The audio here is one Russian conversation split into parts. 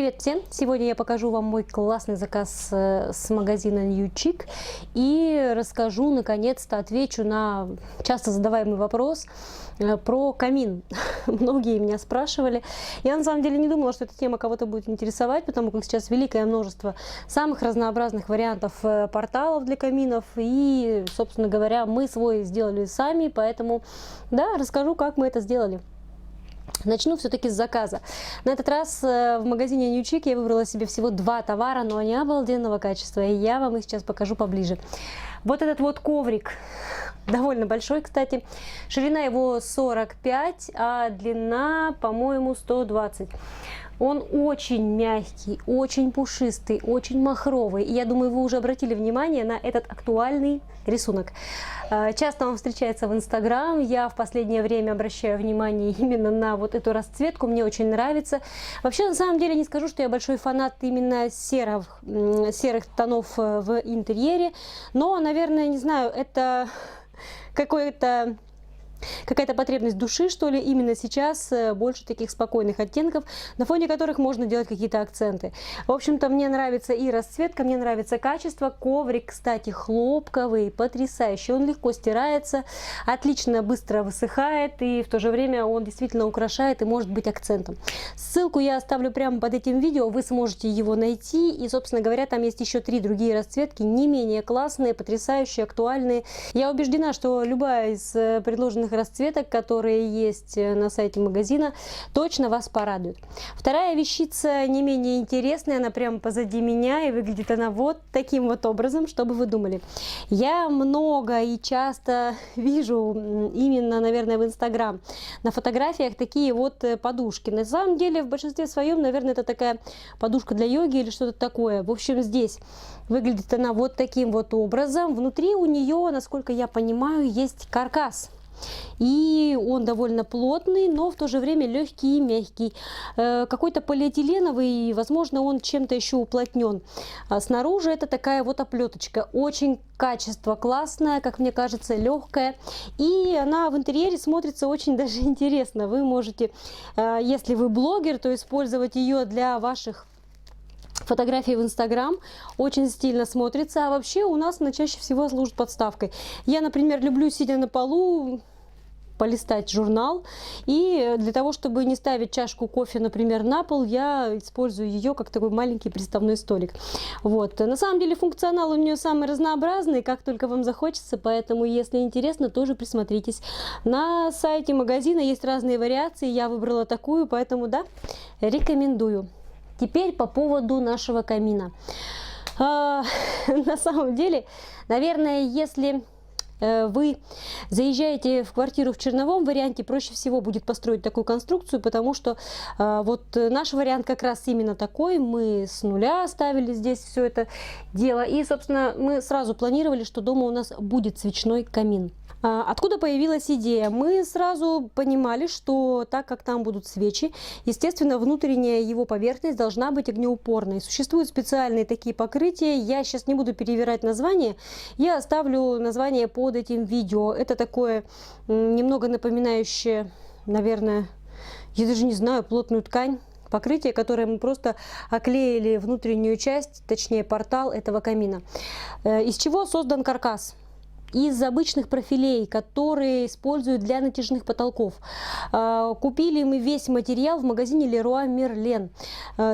Привет всем! Сегодня я покажу вам мой классный заказ с магазина New Chic и расскажу, наконец-то отвечу на часто задаваемый вопрос про камин. Многие меня спрашивали. Я на самом деле не думала, что эта тема кого-то будет интересовать, потому как сейчас великое множество самых разнообразных вариантов порталов для каминов. И, собственно говоря, мы свой сделали сами, поэтому, да, расскажу, как мы это сделали. Начну все-таки с заказа. На этот раз в магазине New Chic я выбрала себе всего 2 товара, но они обалденного качества, и я вам их сейчас покажу поближе. Вот этот вот коврик, довольно большой, кстати. Ширина его 45, а длина, по-моему, 120. Он очень мягкий, очень пушистый, очень махровый. И я думаю, вы уже обратили внимание на этот актуальный рисунок. Часто он встречается в Инстаграм. Я в последнее время обращаю внимание именно на вот эту расцветку. Мне очень нравится. Вообще, на самом деле, не скажу, что я большой фанат именно серых тонов в интерьере. Но, наверное, не знаю, это какая-то потребность души, что ли, именно сейчас больше таких спокойных оттенков, на фоне которых можно делать какие-то акценты. В общем-то, мне нравится и расцветка, мне нравится качество. Коврик, кстати, хлопковый, потрясающий. Он легко стирается, отлично быстро высыхает, и в то же время он действительно украшает и может быть акцентом. Ссылку я оставлю прямо под этим видео, вы сможете его найти. И, собственно говоря, там есть еще 3 другие расцветки, не менее классные, потрясающие, актуальные. Я убеждена, что любая из предложенных расцветок, которые есть на сайте магазина, точно вас порадует. Вторая вещица не менее интересная, она прямо позади меня, и выглядит она вот таким вот образом, чтобы вы думали. Я много и часто вижу именно, наверное, в Инстаграм на фотографиях такие вот подушки. На самом деле, в большинстве своем, наверное, это такая подушка для йоги или что-то такое. В общем, здесь выглядит она вот таким вот образом. Внутри у нее, насколько я понимаю, есть каркас. И он довольно плотный, но в то же время легкий и мягкий. Какой-то полиэтиленовый, возможно, он чем-то еще уплотнен. А снаружи это такая вот оплеточка. Очень качество классное, как мне кажется, легкая. И она в интерьере смотрится очень даже интересно. Вы можете, если вы блогер, то использовать ее для ваших фотографии в Инстаграм, очень стильно смотрится, а вообще у нас она чаще всего служит подставкой. Я, например, люблю, сидя на полу, полистать журнал, и для того, чтобы не ставить чашку кофе, например, на пол, я использую ее как такой маленький приставной столик. Вот. На самом деле функционал у нее самый разнообразный, как только вам захочется, поэтому, если интересно, тоже присмотритесь. На сайте магазина есть разные вариации, я выбрала такую, поэтому, да, рекомендую. Теперь по поводу нашего камина. На самом деле, наверное, если вы заезжаете в квартиру в черновом варианте, проще всего будет построить такую конструкцию, потому что вот наш вариант как раз именно такой. Мы с нуля ставили здесь все это дело, и, собственно, мы сразу планировали, что дома у нас будет свечной камин. Откуда появилась идея? Мы сразу понимали, что так как там будут свечи, естественно, внутренняя его поверхность должна быть огнеупорной. Существуют специальные такие покрытия. Я сейчас не буду перевирать название. Я оставлю название под этим видео. Это такое немного напоминающее, наверное, я даже не знаю, плотную ткань. Покрытие, которое мы просто оклеили внутреннюю часть, точнее портал этого камина. Из чего создан каркас? Из обычных профилей, которые используют для натяжных потолков. Купили мы весь материал в магазине Leroy Merlin.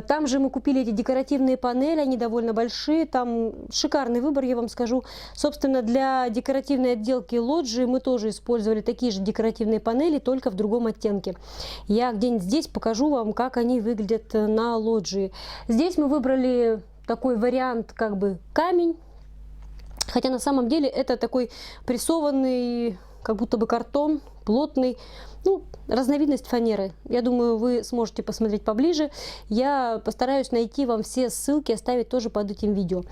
Там же мы купили эти декоративные панели, они довольно большие, там шикарный выбор, я вам скажу. Собственно, для декоративной отделки лоджии мы тоже использовали такие же декоративные панели, только в другом оттенке. Я где-нибудь здесь покажу вам, как они выглядят на лоджии. Здесь мы выбрали такой вариант, как бы камень. Хотя на самом деле это такой прессованный, как будто бы картон, плотный, ну, разновидность фанеры. Я думаю, вы сможете посмотреть поближе. Я постараюсь найти вам все ссылки, оставить тоже под этим видео.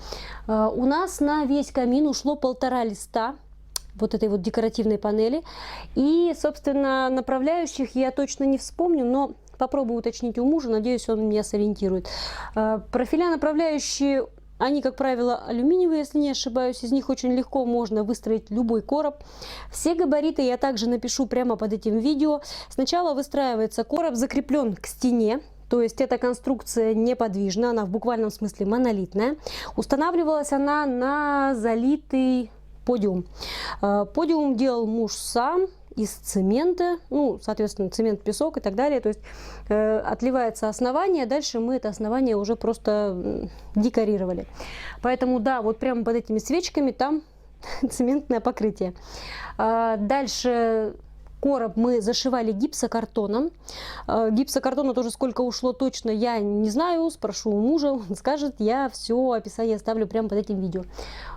У нас на весь камин ушло 1,5 листа вот этой вот декоративной панели. И, собственно, направляющих я точно не вспомню, но попробую уточнить у мужа, надеюсь, он меня сориентирует. Профиля направляющие Они, как правило, алюминиевые, если не ошибаюсь. Из них очень легко можно выстроить любой короб. Все габариты я также напишу прямо под этим видео. Сначала выстраивается короб, закреплен к стене. то есть эта конструкция неподвижна, она в буквальном смысле монолитная. Устанавливалась она на залитый подиум. Подиум делал муж сам из цемента, ну, соответственно, цемент, песок и так далее. То есть отливается основание, дальше мы это основание уже просто декорировали. Поэтому, да, вот прямо под этими свечками там цементное покрытие. Дальше короб мы зашивали гипсокартоном. Гипсокартона тоже сколько ушло точно, я не знаю, спрошу у мужа, он скажет, я все описание оставлю прямо под этим видео.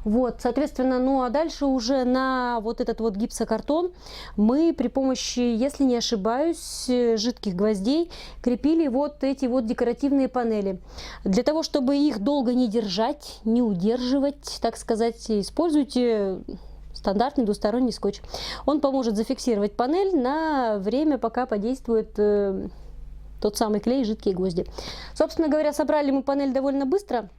Вот, соответственно, ну а дальше уже на вот этот вот гипсокартон мы при помощи, если не ошибаюсь, жидких гвоздей крепили вот эти вот декоративные панели. Для того, чтобы их долго не держать, не удерживать, так сказать, используйте стандартный двусторонний скотч. Он поможет зафиксировать панель на время, пока подействует тот самый клей и жидкие гвозди. Собственно говоря, собрали мы панель довольно быстро,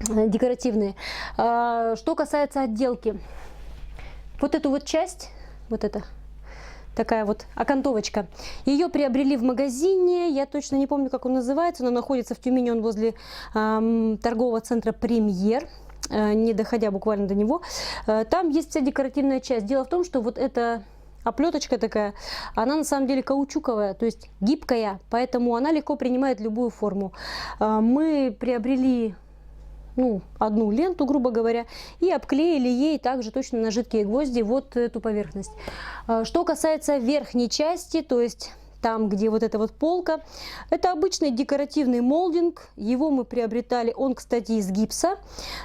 декоративные. Что касается отделки, вот эту вот часть, вот эта такая вот окантовочка, ее приобрели в магазине, я точно не помню, как он называется, но находится в Тюмени, он возле торгового центра «Премьер», не доходя буквально до него. Там есть вся декоративная часть. Дело в том, что вот эта оплеточка такая, она на самом деле каучуковая, то есть гибкая, поэтому она легко принимает любую форму. Мы приобрели, ну, одну ленту, грубо говоря, и обклеили ей также точно на жидкие гвозди вот эту поверхность. Что касается верхней части, то есть там, где вот эта вот полка, это обычный декоративный молдинг. Его мы приобретали, он, кстати, из гипса,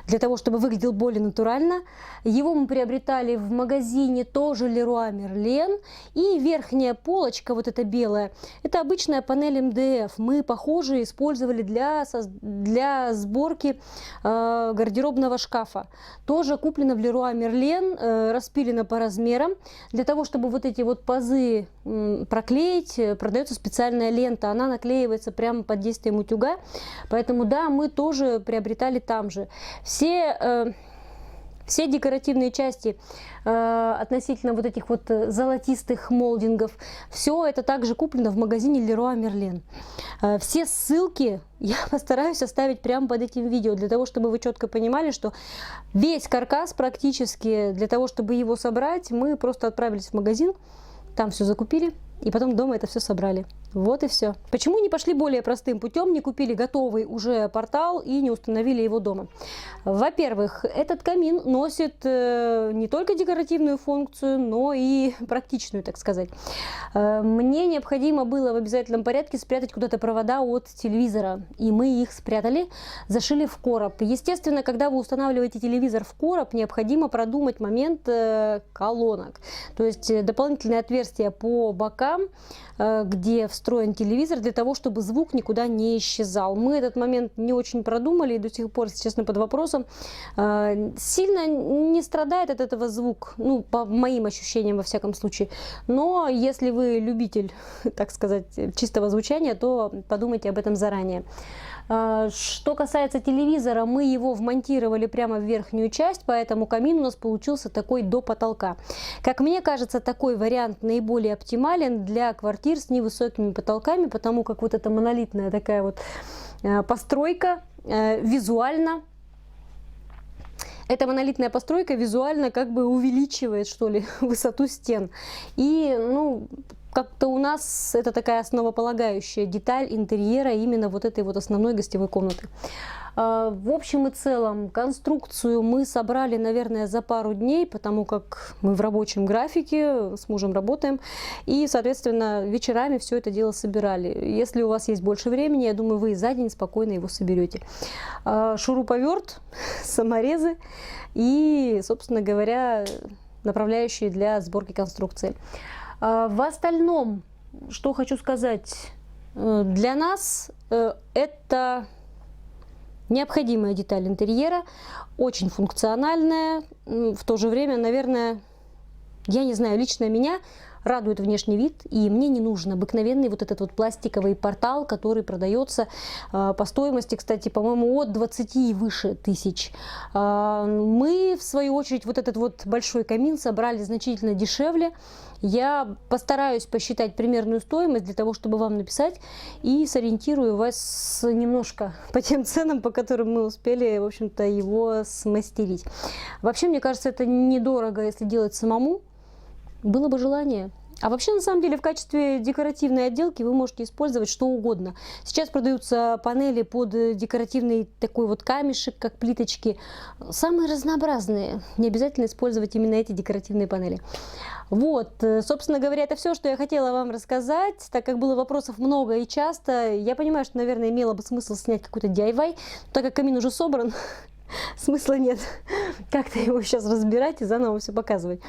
для того, чтобы выглядел более натурально. Его мы приобретали в магазине тоже Leroy Merlin. И верхняя полочка, вот эта белая, это обычная панель МДФ. Мы похожие использовали для сборки гардеробного шкафа. Тоже куплено в Leroy Merlin, распилено по размерам. Для того, чтобы вот эти вот пазы проклеить, продается специальная лента, она наклеивается прямо под действием утюга, поэтому да, мы тоже приобретали там же. Все декоративные части относительно вот этих вот золотистых молдингов, все это также куплено в магазине Leroy Merlin. Все ссылки я постараюсь оставить прямо под этим видео, для того, чтобы вы четко понимали, что весь каркас практически, для того, чтобы его собрать, мы просто отправились в магазин, там все закупили, и потом дома это все собрали. Вот и все. Почему не пошли более простым путем, не купили готовый уже портал и не установили его дома? Во-первых, этот камин носит не только декоративную функцию, но и практичную, так сказать. Мне необходимо было в обязательном порядке спрятать куда-то провода от телевизора, и мы их спрятали, зашили в короб. Естественно, когда вы устанавливаете телевизор в короб, необходимо продумать момент колонок, то есть дополнительные отверстия по бокам, где встроен телевизор, для того, чтобы звук никуда не исчезал. Мы этот момент не очень продумали и до сих пор, честно, под вопросом. Сильно не страдает от этого звук, ну, по моим ощущениям, во всяком случае. Но если вы любитель, так сказать, чистого звучания, то подумайте об этом заранее. Что касается телевизора, мы его вмонтировали прямо в верхнюю часть, поэтому камин у нас получился такой до потолка. Как мне кажется, такой вариант наиболее оптимален для квартир с невысокими потолками, потому как вот эта монолитная такая вот постройка визуально, эта монолитная постройка визуально как бы увеличивает, что ли, высоту стен. И, ну, как-то у нас это такая основополагающая деталь интерьера именно вот этой вот основной гостевой комнаты. В общем и целом конструкцию мы собрали, наверное, за пару дней, потому как мы в рабочем графике, с мужем работаем, и, соответственно, вечерами все это дело собирали. Если у вас есть больше времени, я думаю, вы и за день спокойно его соберете. Шуруповерт, саморезы и, собственно говоря, направляющие для сборки конструкции. В остальном, что хочу сказать, для нас это необходимая деталь интерьера, очень функциональная, в то же время, наверное, я не знаю, лично меня радует внешний вид, и мне не нужен обыкновенный вот этот вот пластиковый портал, который продается по стоимости, кстати, по-моему, от 20 и выше тысяч. Мы, в свою очередь, вот этот вот большой камин собрали значительно дешевле. Я постараюсь посчитать примерную стоимость для того, чтобы вам написать, и сориентирую вас немножко по тем ценам, по которым мы успели, в общем-то, его смастерить. Вообще, мне кажется, это недорого, если делать самому. Было бы желание. А вообще, на самом деле, в качестве декоративной отделки вы можете использовать что угодно. Сейчас продаются панели под декоративный такой вот камешек, как плиточки. Самые разнообразные. Не обязательно использовать именно эти декоративные панели. Вот, собственно говоря, это все, что я хотела вам рассказать. Так как было вопросов много и часто, я понимаю, что, наверное, имело бы смысл снять какой-то DIY, так как камин уже собран. Смысла нет как-то его сейчас разбирать и заново все показывать.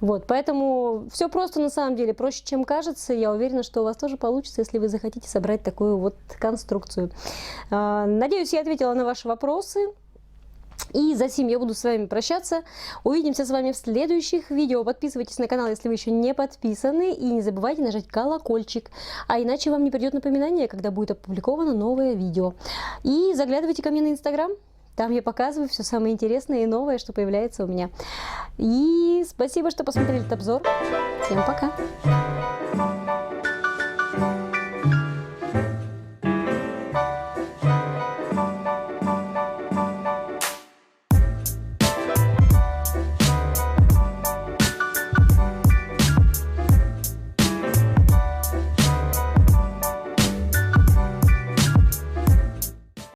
Вот, поэтому все просто на самом деле, проще, чем кажется. Я уверена, что у вас тоже получится, если вы захотите собрать такую вот конструкцию. Надеюсь, я ответила на ваши вопросы. И за сим я буду с вами прощаться. Увидимся с вами в следующих видео. Подписывайтесь на канал, если вы еще не подписаны. И не забывайте нажать колокольчик. А иначе вам не придет напоминание, когда будет опубликовано новое видео. И заглядывайте ко мне на Инстаграм. Там я показываю все самое интересное и новое, что появляется у меня. И спасибо, что посмотрели этот обзор. Всем пока!